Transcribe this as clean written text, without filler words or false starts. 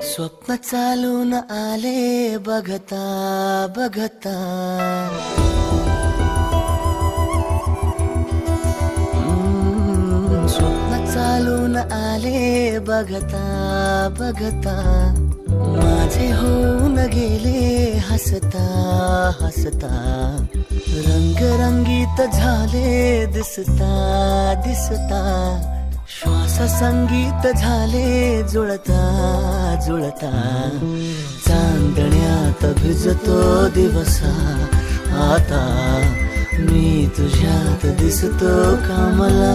स्वप्न चालून आले बघता बघता, स्वप्न चालून आले बघता बघता, माझे होऊन गेले हसता हसता, रंगरंगीत झाले दिसता दिसता, श्वास संगीत झाले जुळता जुळता, चांदण्यात भिजतो दिवसा आता, मी तुझ्यात दिसतो का मला.